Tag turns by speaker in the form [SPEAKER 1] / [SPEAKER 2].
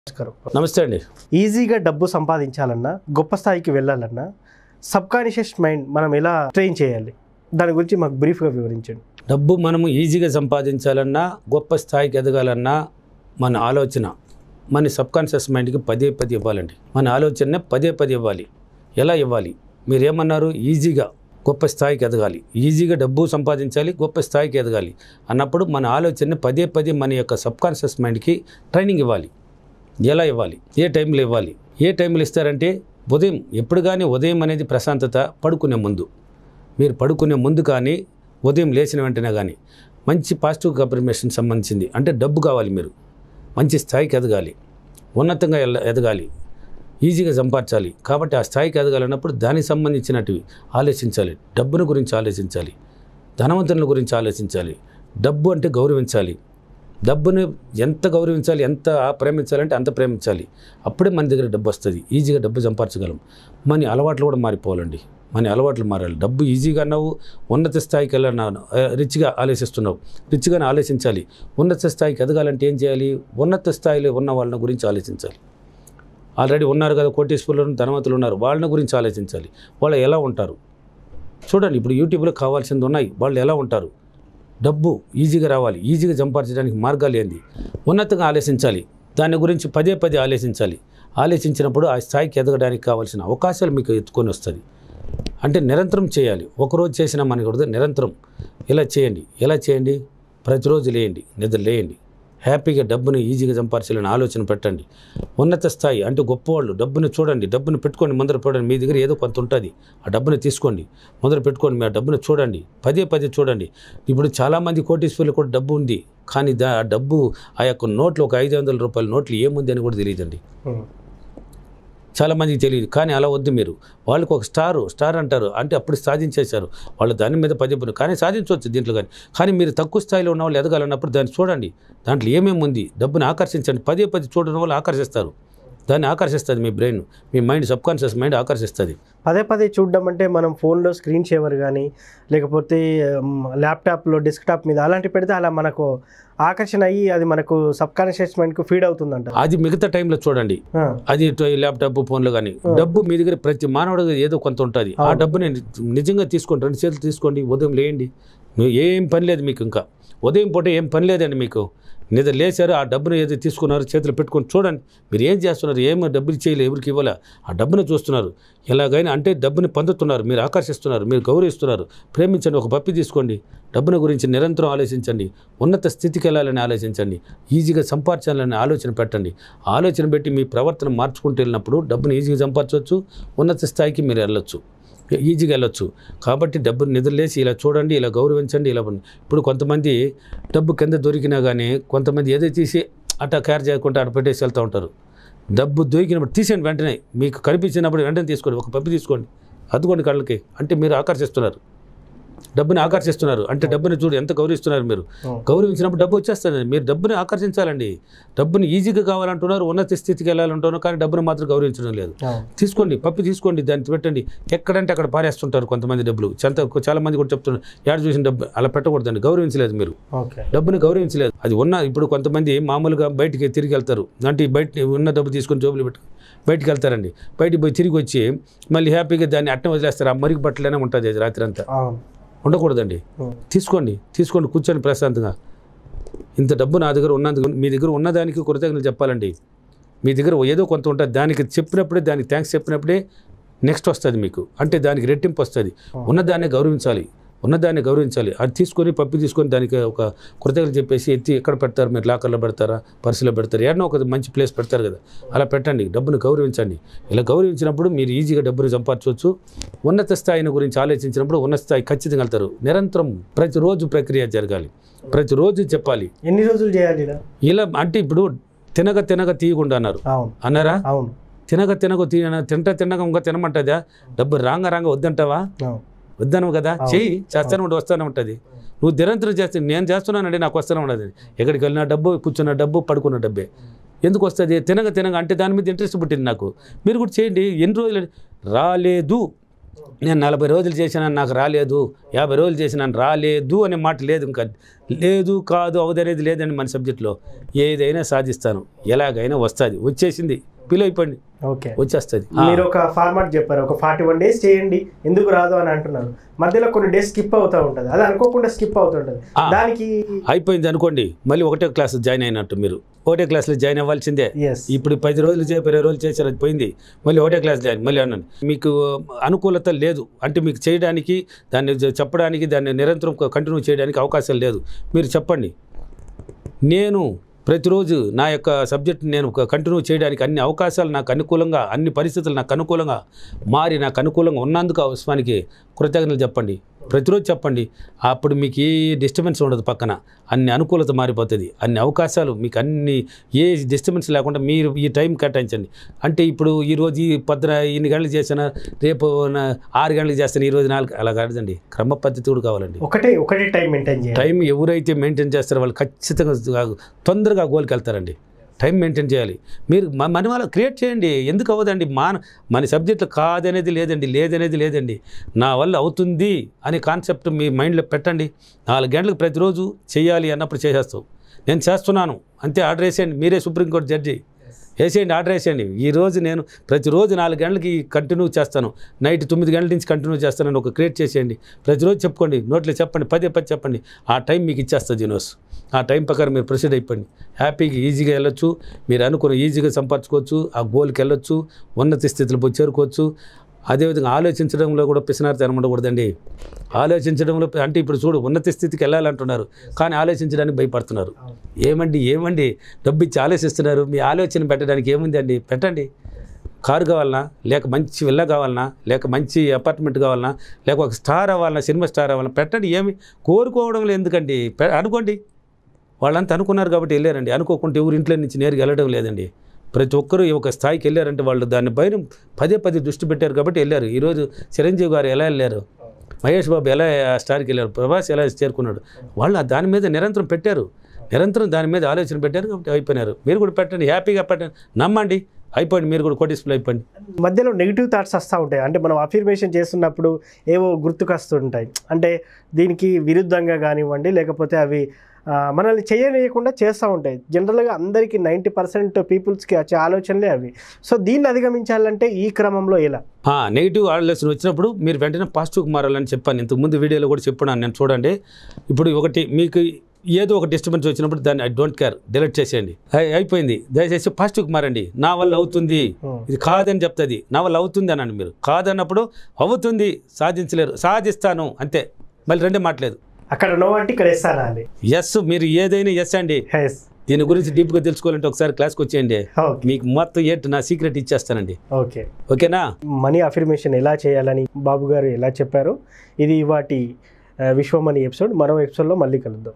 [SPEAKER 1] నమస్తే అండి.
[SPEAKER 2] ఈజీగా డబ్బు సంపాదించాలన్నా గొప్ప స్థాయికి వెళ్ళాలన్నా సబ్ కాన్షియస్ మైండ్ మనం ఎలా ట్రైన్ చేయాలి, దాని గురించి మాకు బ్రీఫ్గా వివరించండి.
[SPEAKER 1] డబ్బు మనము ఈజీగా సంపాదించాలన్నా గొప్ప స్థాయికి ఎదగాలన్నా మన ఆలోచన మన సబ్కాన్షియస్ మైండ్కి పదే ఇవ్వాలండి. మన ఆలోచననే పదే ఇవ్వాలి. ఎలా ఇవ్వాలి? మీరేమన్నారు? ఈజీగా గొప్ప స్థాయికి ఎదగాలి, ఈజీగా డబ్బు సంపాదించాలి, గొప్ప స్థాయికి ఎదగాలి అన్నప్పుడు మన ఆలోచనని పదే మన యొక్క సబ్కాన్షియస్ మైండ్కి ట్రైనింగ్ ఇవ్వాలి. ఎలా ఇవ్వాలి? ఏ టైంలో ఇవ్వాలి? ఏ టైంలో ఇస్తారంటే ఉదయం. ఎప్పుడు కానీ ఉదయం అనేది ప్రశాంతత. పడుకునే ముందు, మీరు పడుకునే ముందు కానీ ఉదయం లేచిన వెంటనే కానీ మంచి పాజిటివ్ అఫర్మేషన్ సంబంధించింది. అంటే డబ్బు కావాలి, మీరు మంచి స్థాయికి ఎదగాలి, ఉన్నతంగా ఎదగాలి, ఈజీగా సంపాదించాలి. కాబట్టి ఆ స్థాయికి ఎదగాలన్నప్పుడు దానికి సంబంధించినటివి ఆలోచించాలి. డబ్బును గురించి ఆలోచించాలి, ధనవంతుల గురించి ఆలోచించాలి. డబ్బు అంటే గౌరవించాలి. డబ్బుని ఎంత గౌరవించాలి, ఎంత ప్రేమించాలంటే అంత ప్రేమించాలి. అప్పుడే మన దగ్గర డబ్బు వస్తుంది. ఈజీగా డబ్బు సంపాదించగలం. మన అలవాట్లు కూడా మారిపోవాలండి. మన అలవాట్లు మారాలి. డబ్బు ఈజీగా అన్నావు, ఉన్నత స్థాయికి వెళ్ళన్నావు, రిచ్గా ఆలోచిస్తున్నావు, రిచ్గానే ఆలోచించాలి. ఉన్నత స్థాయికి ఎదగాలంటే ఏం చేయాలి? ఉన్నత స్థాయిలో ఉన్న వాళ్ళ గురించి ఆలోచించాలి. ఆల్రెడీ ఉన్నారు కదా, కోటీశ్వరులు, ధనవంతులు ఉన్నారు, వాళ్ళని గురించి ఆలోచించాలి. వాళ్ళు ఎలా ఉంటారు చూడండి. ఇప్పుడు యూట్యూబ్లో కావాల్సింది ఉన్నాయి. వాళ్ళు ఎలా ఉంటారు? డబ్బు ఈజీగా రావాలి, ఈజీగా సంపాదించడానికి మార్గాలు ఏంది? ఉన్నతంగా ఆలోచించాలి. దాని గురించి పదే ఆలోచించాలి. ఆలోచించినప్పుడు ఆ స్థాయికి ఎదగడానికి కావాల్సిన అవకాశాలు మీకు ఎత్తుకొని వస్తుంది. అంటే నిరంతరం చేయాలి. ఒకరోజు చేసినా మనకూడదు, నిరంతరం ఇలా చేయండి. ఎలా చేయండి? ప్రతిరోజు లేయండి, నిద్ర లేయండి. హ్యాపీగా డబ్బుని ఈజీగా సంపాదించాలని ఆలోచన పెట్టండి. ఉన్నత స్థాయి అంటే గొప్పవాళ్ళు. డబ్బుని చూడండి, డబ్బుని పెట్టుకోండి, ముందర చూడండి. మీ దగ్గర ఏదో కొంత ఉంటుంది, ఆ డబ్బుని తీసుకోండి, ముందర పెట్టుకోండి. మీ ఆ డబ్బుని చూడండి, పదే చూడండి. ఇప్పుడు చాలామంది కోటీశ్వరులు కూడా డబ్బు ఉంది, కానీ ఆ డబ్బు ఆ యొక్క నోట్లు, ఒక 500 రూపాయల నోట్లు ఏముంది అని కూడా తెలియదండి. చాలామందికి తెలియదు. కానీ అలా వద్దు మీరు. వాళ్ళకి ఒక స్టార్ అంటారు, అంటే అప్పుడు సాధించేశారు వాళ్ళు. దాని మీద పదే కానీ సాధించవచ్చు దీంట్లో. కానీ మీరు తక్కువ స్థాయిలో ఉన్న వాళ్ళు ఎదగాలన్నప్పుడు దాన్ని చూడండి. దాంట్లో ఏమేమి ఉంది, డబ్బుని ఆకర్షించండి. పదే చూడడం వల్ల ఆకర్షిస్తారు. దాన్ని ఆకర్షిస్తుంది మీ బ్రెయిన్, మీ మైండ్, సబ్కాన్షియస్ మైండ్ ఆకర్షిస్తుంది.
[SPEAKER 2] పదే చూడడం అంటే మనం ఫోన్లో స్క్రీన్ సేవర్ కానీ లేకపోతే ల్యాప్టాప్లో డెస్క్టాప్ మీద అలాంటివి పెడితే అలా మనకు ఆకర్షణ అయ్యి అది మనకు సబ్కాన్షియస్ మైండ్కు ఫీడ్ అవుతుందంట.
[SPEAKER 1] అది మిగతా టైంలో చూడండి. అది ల్యాప్టాప్, ఫోన్లో కానీ. డబ్బు మీ దగ్గర ప్రతి మానవుడికి ఏదో కొంత ఉంటుంది. ఆ డబ్బుని నిజంగా తీసుకోండి, 2 చేతులు తీసుకోండి, ఉదయం లేయండి. ఏం పని లేదు మీకు. ఇంకా ఉదయం పూట ఏం పని లేదండి మీకు. నిద్ర లేచారు, ఆ డబ్బును ఏదో తీసుకున్నారు, చేతులు పెట్టుకొని చూడండి మీరు ఏం చేస్తున్నారు. ఏమో డబ్బులు చేయలేదు, ఎవరికి ఇవ్వాలా, ఆ డబ్బును చూస్తున్నారు. ఎలాగైనా అంటే డబ్బుని పొందుతున్నారు, మీరు ఆకర్షిస్తున్నారు, మీరు గౌరవిస్తున్నారు. ప్రేమించండి. ఒక పప్పి తీసుకోండి. డబ్బుని గురించి నిరంతరం ఆలోచించండి. ఉన్నత స్థితికి వెళ్ళాలని ఆలోచించండి. ఈజీగా సంపాదించాలని ఆలోచన పెట్టండి. ఆలోచన పెట్టి మీ ప్రవర్తన మార్చుకుంటూ వెళ్ళినప్పుడు డబ్బుని ఈజీగా సంపాదించవచ్చు, ఉన్నత స్థాయికి మీరు వెళ్ళొచ్చు, ఈజీగా వెళ్ళొచ్చు. కాబట్టి డబ్బుని నిద్రలేసి ఇలా చూడండి, ఇలా గౌరవించండి. ఇలా ఇప్పుడు కొంతమంది డబ్బు కింద దొరికినా కానీ కొంతమంది ఏదో తీసి అట్లా కేర్ చేయకుండా అటు పెట్టేసి వెళ్తూ ఉంటారు. డబ్బు దొరికినప్పుడు తీసేయండి వెంటనే. మీకు కనిపించినప్పుడు వెంటనే తీసుకోండి. ఒక పప్పి తీసుకోండి, అద్దుకోండి కళ్ళకి. అంటే మీరు ఆకర్షిస్తున్నారు, డబ్బుని ఆకర్షిస్తున్నారు. అంటే డబ్బుని చూడు ఎంత గౌరవిస్తున్నారు మీరు. గౌరవించినప్పుడు డబ్బు వచ్చేస్తుంది. మీరు డబ్బుని ఆకర్షించాలండి. డబ్బుని ఈజీగా కావాలంటున్నారు, ఉన్నత స్థితికి వెళ్ళాలంటున్నారు, కానీ డబ్బుని మాత్రం గౌరవించడం లేదు. తీసుకోండి, పప్పు తీసుకోండి, దాన్ని పెట్టండి. ఎక్కడంటే అక్కడ పారేస్తుంటారు కొంతమంది డబ్బులు. చాలా మంది కూడా చెప్తున్నారు, యాడ్ చూసిన డబ్బు అలా పెట్టకూడదండి. గౌరవించలేదు మీరు, డబ్బుని గౌరవించలేదు. అది ఇప్పుడు కొంతమంది మామూలుగా బయటికి తిరిగి వెళ్తారు. అంటే బయట ఉన్న డబ్బు తీసుకొని జోబులు పెట్టుకుని బయటికి వెళ్తారండి. బయటికి పోయి తిరిగి వచ్చి మళ్ళీ హ్యాపీగా దాన్ని అట్టనే వదిలేస్తారు. ఆ మరికి బట్టలనే ఉంటుంది అది రాత్రి అంతా. ఉండకూడదండి. తీసుకోండి కూర్చొని ప్రశాంతంగా. ఇంత డబ్బు నా దగ్గర ఉన్నందుకు, మీ దగ్గర ఉన్నదానికి కృతజ్ఞతలు చెప్పాలండి. మీ దగ్గర ఏదో కొంత ఉంటుంది, దానికి చెప్పినప్పుడే, దానికి థ్యాంక్స్ చెప్పినప్పుడే నెక్స్ట్ వస్తుంది మీకు. అంటే దానికి రెట్టింపు వస్తుంది. ఉన్నదాన్ని గౌరవించాలి. అది తీసుకొని పప్పి తీసుకొని దానికి ఒక కృతజ్ఞతలు చెప్పేసి ఎత్తి ఎక్కడ పెడతారు మీరు? లాకర్లో పెడతారా, పర్సులో పెడతారు, ఏడనో ఒక మంచి ప్లేస్ పెడతారు కదా, అలా పెట్టండి. డబ్బును గౌరవించండి. ఇలా గౌరవించినప్పుడు మీరు ఈజీగా డబ్బును సంపాదించవచ్చు. ఉన్నత స్థాయిని గురించి ఆలోచించినప్పుడు ఉన్నత స్థాయి ఖచ్చితంగా వెళ్తారు. నిరంతరం ప్రతిరోజు ప్రక్రియ జరగాలి, ప్రతిరోజు చెప్పాలి.
[SPEAKER 2] ఎన్ని రోజులు చేయాలి
[SPEAKER 1] ఇలా? అంటే ఇప్పుడు తినగా తీయకుండా అన్నారా? తినగా తినగా ఇంకా తినమంటుందా? డబ్బు రాంగా వద్దంటావా? వద్దనవు కదా. చెయ్యి, చేస్తానే వస్తానే ఉంటుంది. నువ్వు నిరంతరం చేస్తే, నేను చేస్తున్నానండి నాకు వస్తూనే ఉండదు. ఎక్కడికి వెళ్ళినా డబ్బు, కూర్చున్న డబ్బు, పడుకున్న డబ్బే. ఎందుకు వస్తుంది? తినగా అంటే దాని మీద ఇంట్రెస్ట్ పుట్టింది నాకు. మీరు కూడా చేయండి. ఎన్ని రోజులు రాలేదు నేను 40 రోజులు చేసినా నాకు రాలేదు, 50 రోజులు చేసినా రాలేదు అనే మాట లేదు. ఇంకా లేదు కాదు అవదనేది లేదండి మన సబ్జెక్టులో. ఏదైనా సాధిస్తాను, ఎలాగైనా వస్తుంది, వచ్చేసింది, ఫీల్ అయిపోయింది,
[SPEAKER 2] ఓకే
[SPEAKER 1] వచ్చేస్తుంది.
[SPEAKER 2] మీరు ఒక ఫార్మాట్ చెప్పారు, ఒక 41 days చేయండి, ఎందుకు రాదు అని అంటున్నారు. మధ్యలో కొన్ని డేస్ స్కిప్ అవుతూ ఉంటుంది, అది అనుకోకుండా స్కిప్ అవుతుంటుంది. దానికి
[SPEAKER 1] అయిపోయింది అనుకోండి, మళ్ళీ ఒకటే క్లాస్ జాయిన్ అయినట్టు. మీరు ఒకటే క్లాస్లో జాయిన్ అవ్వాల్సిందే. ఇప్పుడు 10 రోజులు 20 రోజులు చేశారు, అది పోయింది, మళ్ళీ ఒకటే క్లాస్ జాయిన్. మళ్ళీ అన్నాను మీకు అనుకూలత లేదు అంటే మీకు చేయడానికి, దాన్ని చెప్పడానికి, దాన్ని నిరంతరం కంటిన్యూ చేయడానికి అవకాశం లేదు. మీరు చెప్పండి, నేను ప్రతిరోజు నా యొక్క సబ్జెక్ట్ నేను కంటిన్యూ చేయడానికి అన్ని అవకాశాలు నాకు అనుకూలంగా, అన్ని పరిస్థితులు నాకు అనుకూలంగా మారి నాకు అనుకూలంగా ఉన్నందుకు ఉస్మాన్కి కృతజ్ఞతలు చెప్పండి. ప్రతిరోజు చెప్పండి, అప్పుడు మీకు ఏ డిస్టర్బెన్స్ ఉండదు, పక్కన అన్ని అనుకూలత మారిపోతుంది, అన్ని అవకాశాలు మీకు అన్ని ఏ డిస్టర్బెన్స్ లేకుండా మీరు ఈ టైం కేటాయించండి. అంటే ఇప్పుడు ఈరోజు ఈ పొద్దున ఇన్ని గంటలకు చేసినా రేపు 6 గంటలకు చేస్తాను, ఈరోజు 4, అలా కాదండి. క్రమ పద్ధతి కూడా కావాలండి.
[SPEAKER 2] ఒకటే టైం మెయింటైన్ చేయాలి.
[SPEAKER 1] టైం ఎవరైతే మెయింటైన్ చేస్తారో వాళ్ళు ఖచ్చితంగా తొందరగా గోల్కి వెళ్తారండి. టైం మెయింటైన్ చేయాలి. మీరు మన వాళ్ళ క్రియేట్ చేయండి. ఎందుకు అవ్వదండి? మన సబ్జెక్టులో కాదనేది లేదండి. నా వల్ల అవుతుంది అనే కాన్సెప్ట్ మీ మైండ్లో పెట్టండి. 4 గంటలకు ప్రతిరోజు చేయాలి అన్నప్పుడు చేసేస్తావు. నేను చేస్తున్నాను అంతే, ఆర్డర్ వేసేయండి. మీరే సుప్రీంకోర్టు జడ్జి, వేసేయండి, ఆర్డర్ వేసేయండి. ఈరోజు నేను ప్రతిరోజు 4 గంటలకి కంటిన్యూ చేస్తాను, నైట్ 9 గంటల నుంచి కంటిన్యూ చేస్తానని ఒక క్రియేట్ చేసేయండి. ప్రతిరోజు చెప్పుకోండి, నోట్లో చెప్పండి, పదే చెప్పండి. ఆ టైం మీకు ఇచ్చేస్తుంది యూనివర్స్. ఆ టైం ప్రకారం మీరు ప్రొసీడ్ అయిపోండి. హ్యాపీగా ఈజీగా వెళ్ళొచ్చు, మీరు అనుకున్న ఈజీగా సంపాదించుకోవచ్చు, ఆ గోల్కి వెళ్ళొచ్చు, ఉన్నత స్థితిలో పోయి చేరుకోవచ్చు. అదేవిధంగా ఆలోచించడంలో కూడా పిసినారితనం ఉండకూడదండి. ఆలోచించడంలో అంటే ఇప్పుడు చూడు, ఉన్నత స్థితికి వెళ్ళాలంటున్నారు కానీ ఆలోచించడానికి భయపడుతున్నారు. ఏమండి డబ్బు ఇచ్చి ఆలోచిస్తున్నారు, మీ ఆలోచన పెట్టడానికి ఏముంది అండి? పెట్టండి. కారు కావాలన్నా, లేక మంచి విల్లా కావాలన్నా, లేక మంచి అపార్ట్మెంట్ కావాలన్నా, లేక ఒక స్టార్ అవ్వాలన్నా, సినిమా స్టార్ అవ్వాలన్నా పెట్టండి. ఏమి కోరుకోవడంలో ఎందుకండి? అనుకోండి. వాళ్ళంతా అనుకున్నారు కాబట్టి వెళ్ళారండి. అనుకోకుంటే ఎవరు ఇంట్లో నుంచి నేరుగా వెళ్ళడం లేదండి. ప్రతి ఒక్కరూ ఒక స్థాయికి వెళ్ళారంటే వాళ్ళు దాని పైన పదే దృష్టి పెట్టారు కాబట్టి వెళ్ళారు. ఈరోజు చిరంజీవి గారు ఎలా వెళ్ళారు, మహేష్ బాబు ఎలా స్టార్కి వెళ్ళారు, ప్రభాస్ ఎలా చేరుకున్నాడు, వాళ్ళు దాని మీద నిరంతరం పెట్టారు, నిరంతరం దాని మీద ఆలోచన పెట్టారు కాబట్టి అయిపోయినారు. మీరు కూడా పెట్టండి, హ్యాపీగా పెట్టండి, నమ్మండి, అయిపోయింది. మీరు కూడా కోటీశ్వరులు అయిపోయింది.
[SPEAKER 2] మధ్యలో నెగిటివ్ థాట్స్ వస్తూ ఉంటాయి. అంటే మనం అఫర్మేషన్ చేస్తున్నప్పుడు ఏవో గుర్తుకొస్తుంటాయి. అంటే దీనికి విరుద్ధంగా కానివ్వండి, లేకపోతే అవి మనల్ని చేయనీయకుండా చేస్తూ ఉంటాయి. జనరల్గా అందరికీ 90% పీపుల్స్కి వచ్చే ఆలోచనలే అవి. సో దీన్ని అధిగమించాలంటే ఈ క్రమంలో ఎలా?
[SPEAKER 1] నెగిటివ్ ఆలోచన వచ్చినప్పుడు మీరు వెంటనే పాజిటివ్కి మారాలని చెప్పాను. ఇంతకుముందు వీడియోలో కూడా చెప్పాను నేను. చూడండి, ఇప్పుడు ఒకటి మీకు ఏదో ఒక డిస్టర్బెన్స్ వచ్చినప్పుడు దాన్ని ఐ డోంట్ కేర్, డిలీట్ చేసేయండి, అయిపోయింది. దయచేసి పాజిటివ్కి మారండి. నా వల్ల అవుతుంది, ఇది కాదని చెప్తుంది, నా వల్ల అవుతుంది అనండి. మీరు కాదన్నప్పుడు అవుతుంది, సాధించలేరు, సాధిస్తాను అంతే. మళ్ళీ రెండే మాట్లేదు.
[SPEAKER 2] అక్కడ నో అంటే ఇక్కడ ఎస్ అనాలి.
[SPEAKER 1] ఎస్, మీరు ఏదైనా ఎస్ అండి. దీని గురించి డీప్గా తెలుసుకోవాలంటే ఒకసారి క్లాస్కి వచ్చేయండి, మీకు మొత్తం ఏంటి నా సీక్రెట్ ఇచ్చేస్తానండి. ఓకేనా?
[SPEAKER 2] మనీ అఫర్మేషన్ ఎలా చేయాలని బాబు గారు ఎలా చెప్పారు. ఇది వాటి విశ్వమణి ఎపిసోడ్. మరో ఎపిసోడ్లో మళ్ళీ కలుద్దాం.